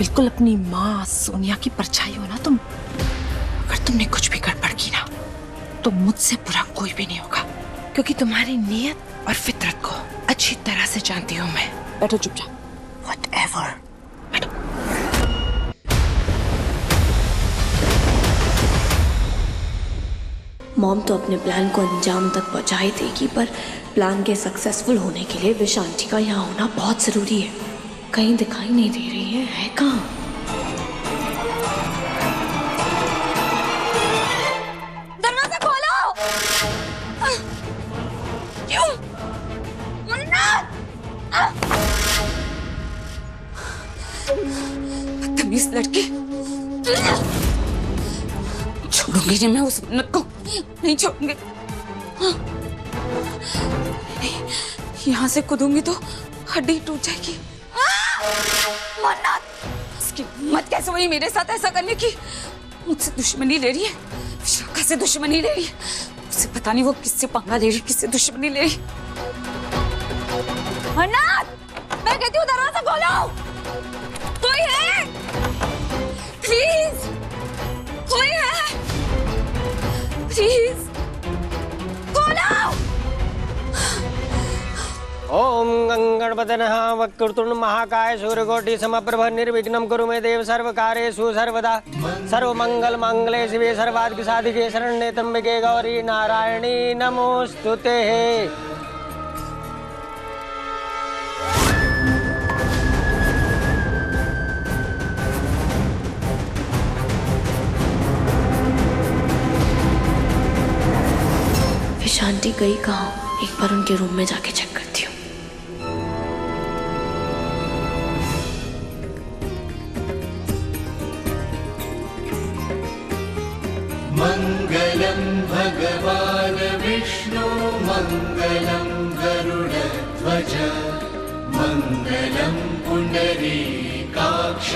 बिल्कुल अपनी माँ सोनिया की परछाई हो ना तुम। अगर तुमने कुछ भी गड़बड़ की ना तो मुझसे बुरा कोई भी नहीं होगा, क्योंकि तुम्हारी नीयत और फितरत को अच्छी तरह से जानती हूँ मैं। बैठो चुपचाप। Whatever. बैठो। मॉम तो अपने प्लान को अंजाम तक पहुंचा ही देगी, पर प्लान के सक्सेसफुल होने के लिए विशांति का यहाँ होना बहुत जरूरी है। कहीं दिखाई नहीं दे रही है कहाँ? दरवाजा खोलो। क्यों? बदतमीज लड़की, छोड़ूंगी नहीं मैं उस मन्नत को, नहीं छोड़ूंगी। यहाँ से कूदूंगी तो हड्डी टूट जाएगी। मन्नत, उसकी हिम्मत कैसे हुई मेरे साथ ऐसा करने की? मुझसे दुश्मनी ले रही है, विशाखा से दुश्मनी ले रही है। उसे पता नहीं वो किससे पंगा ले रही, किससे दुश्मनी ले रही। मन्नत, मैं कहती हूँ दरवाजा खोलो। कोई है? प्लीज, कोई है? प्लीज खोलो। ओम गंगणपते नमः वक्रतुंड महाकाय सूर्यकोटि समप्रभ निर्विघ्नं कुरु मे देव सर्वकार्येषु सर्वदा सर्वमंगल मांगल्ये शिवे सर्वार्थ साधिके शरण्ये त्र्यंबके गौरी नारायणी नमोस्तुते। विशांति गई कहाँ? एक बार उनके रूम में जाके चेक करती हूँ। मंगलम भगवान विष्णु मंगलम गरुड़ध्वज मंगलम पुंडरीकाक्ष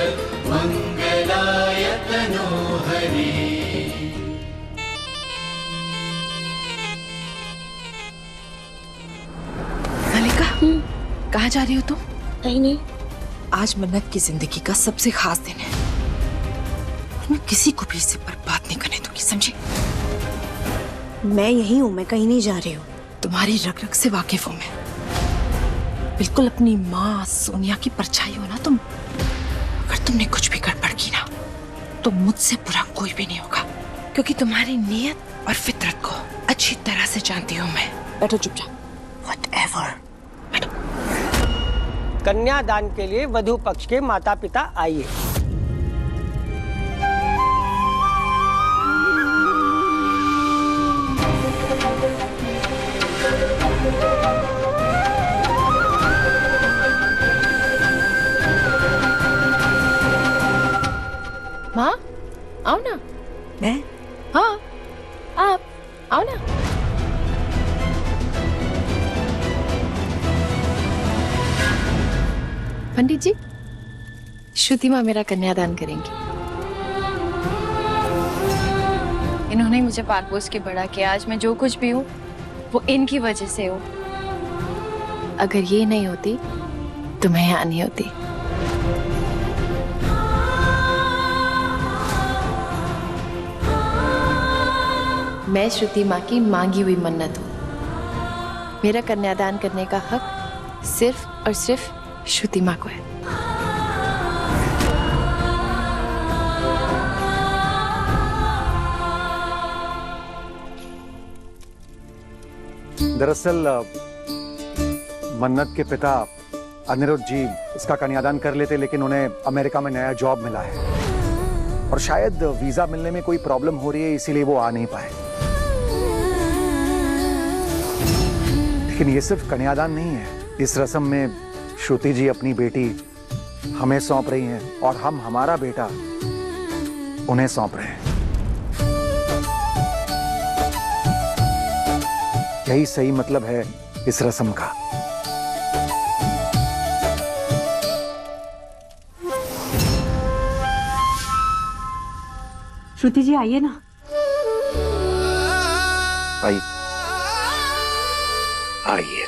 मंगलाय तनोहरि। कहाँ जा रही हो तुम? कहीं नहीं। आज मन्नत की जिंदगी का सबसे खास दिन है और मैं किसी को भी इसे बर्बाद नहीं करने दूंगी, समझे? मैं यही हूँ, मैं कहीं नहीं जा रही हूँ। तुम्हारी रग रग से वाकिफ हूँ मैं। बिल्कुल अपनी माँ सोनिया की परछाई हो ना तुम। अगर तुमने कुछ भी गड़बड़ की ना तो मुझसे बुरा कोई भी नहीं होगा, क्योंकि तुम्हारी नीयत और फितरत को अच्छी तरह से जानती हूँ मैं। बैठो चुपचाप। Whatever. कन्यादान के लिए वधू पक्ष के माता पिता आइए। माँ आओ ना। मैं? हाँ आप आओ ना। पंडित जी, श्रुति माँ मेरा कन्यादान करेंगी। इन्होंने मुझे पाल पोस के बड़ा किया। आज मैं जो कुछ भी हूँ वो इनकी वजह से हूँ। अगर ये नहीं होती तो मैं यहाँ नहीं होती। मैं श्रुति माँ की मांगी हुई मन्नत हूँ। मेरा कन्यादान करने का हक सिर्फ और सिर्फ श्रुति माँ को है। दरअसल मन्नत के पिता अनिरुद्ध जी इसका कन्यादान कर लेते, लेकिन उन्हें अमेरिका में नया जॉब मिला है और शायद वीजा मिलने में कोई प्रॉब्लम हो रही है, इसीलिए वो आ नहीं पाए। लेकिन ये सिर्फ कन्यादान नहीं है। इस रस्म में श्रुति जी अपनी बेटी हमें सौंप रही हैं और हम हमारा बेटा उन्हें सौंप रहे हैं। यही सही मतलब है इस रस्म का। श्रुति जी आइए ना। आइए आइए।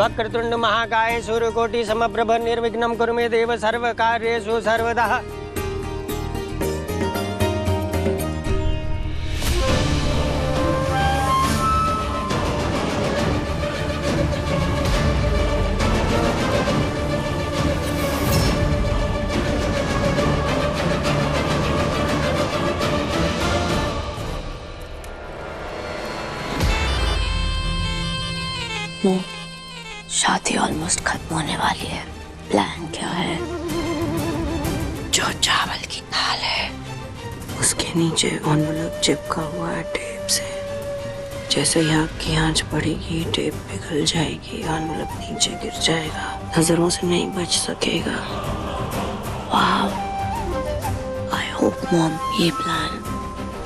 वक्रतुंड महाकाय सूर्यकोटि समप्रभ निर्विघ्नं कुरु मे देव सर्वकार्येषु सर्वदा। नो, शादी ऑलमोस्ट खत्म होने वाली है। प्लान क्या है? जो चावल की दाल है उसके नीचे एनवलप चिपका हुआ है टेप से। जैसे ही आग की आंच पड़ेगी टेप पिघल जाएगी, एनवलप नीचे गिर जाएगा, नजरों से नहीं बच सकेगा। वाओ, आई होप मॉम ये प्लान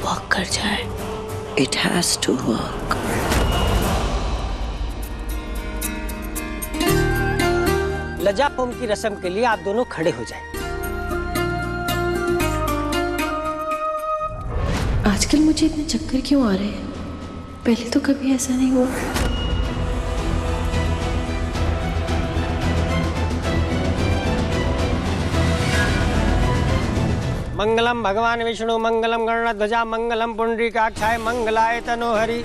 वर्क कर जाए। It has to work. लज्जा फोम की रस्म के लिए आप दोनों खड़े हो जाएं। आजकल मुझे इतने चक्कर क्यों आ रहे हैं? पहले तो कभी ऐसा नहीं हुआ। मंगलम भगवान विष्णु मंगलम गरुड़ध्वजा मंगलम पुंडरीकाक्षाय मंगलाय तनोहरि।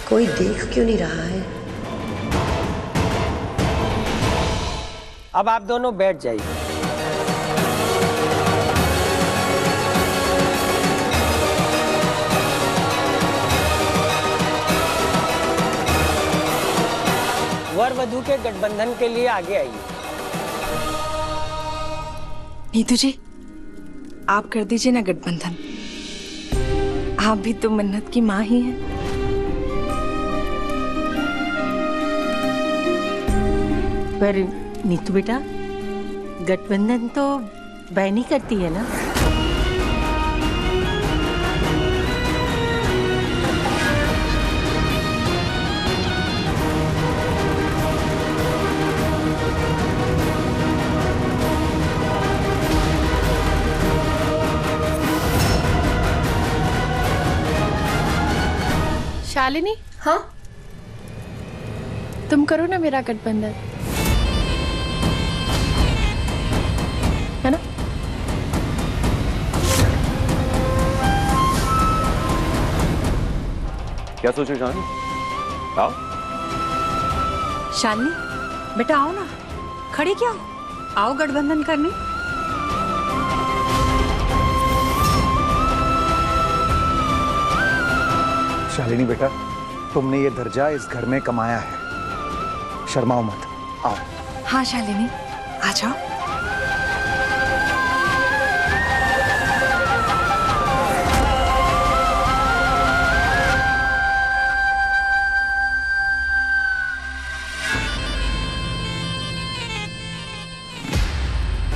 कोई देख क्यों नहीं रहा है? अब आप दोनों बैठ जाइए। वर वधू के गठबंधन के लिए आगे आइए। नीतू जी, आप कर दीजिए ना गठबंधन। आप भी तो मन्नत की माँ ही हैं। पर नीतू बेटा, गठबंधन तो बहन ही करती है ना? शालिनी, हाँ, तुम करो ना मेरा गठबंधन, है ना? क्या सोचे शालिनी? आओ। शालिनी बेटा आओ ना, खड़ी क्या हो? आओ गठबंधन करने। शालिनी बेटा, तुमने ये दर्जा इस घर में कमाया है, शर्माओ मत। आओ। हाँ शालिनी, आ जाओ।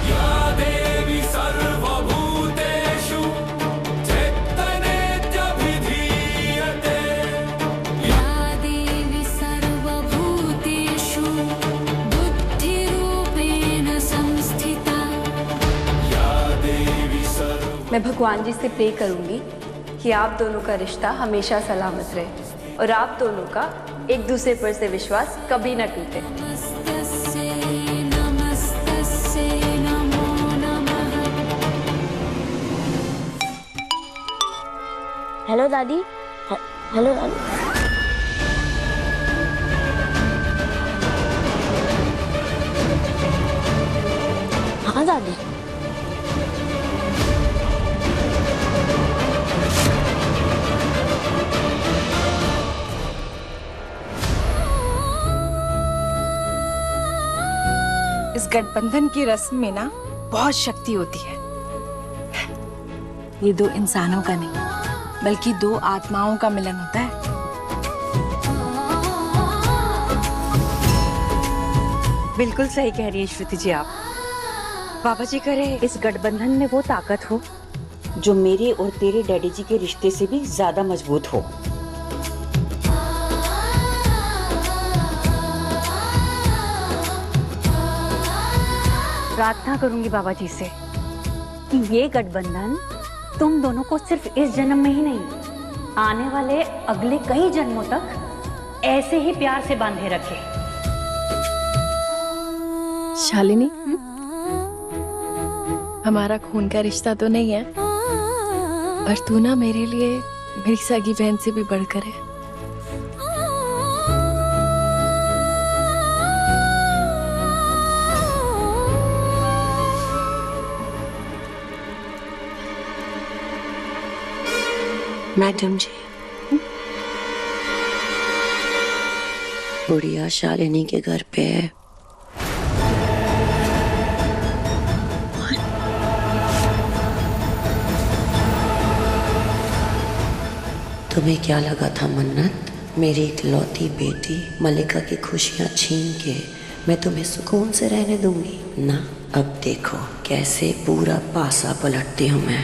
या देवी सर्वभूतेषु चित्तरूपेण मैं भगवान जी से प्रे करूंगी कि आप दोनों का रिश्ता हमेशा सलामत रहे और आप दोनों का एक दूसरे पर से विश्वास कभी ना टूटे। हेलो दादी। हेलो दादी। हाँ दादी। इस गठबंधन की रस्म में ना बहुत शक्ति होती है। ये दो इंसानों का नहीं बल्कि दो आत्माओं का मिलन होता है। बिल्कुल सही कह रही है श्रुति जी आप। बाबा जी करे इस गठबंधन में वो ताकत हो जो मेरे और तेरे डैडी जी के रिश्ते से भी ज्यादा मजबूत हो। प्रार्थना करूंगी बाबा जी से कि ये गठबंधन तुम दोनों को सिर्फ इस जन्म में ही नहीं, आने वाले अगले कई जन्मों तक ऐसे ही प्यार से बांधे रखे। शालिनी, हमारा खून का रिश्ता तो नहीं है, पर तू ना मेरे लिए मेरी सगी बहन से भी बढ़कर है। मैडम जी, गुड़िया शालिनी के घर पे है। तुम्हें क्या लगा था मन्नत, मेरी इकलौती बेटी मलिका की खुशियां छीन के मैं तुम्हें सुकून से रहने दूंगी ना? अब देखो कैसे पूरा पासा पलटती हूँ मैं।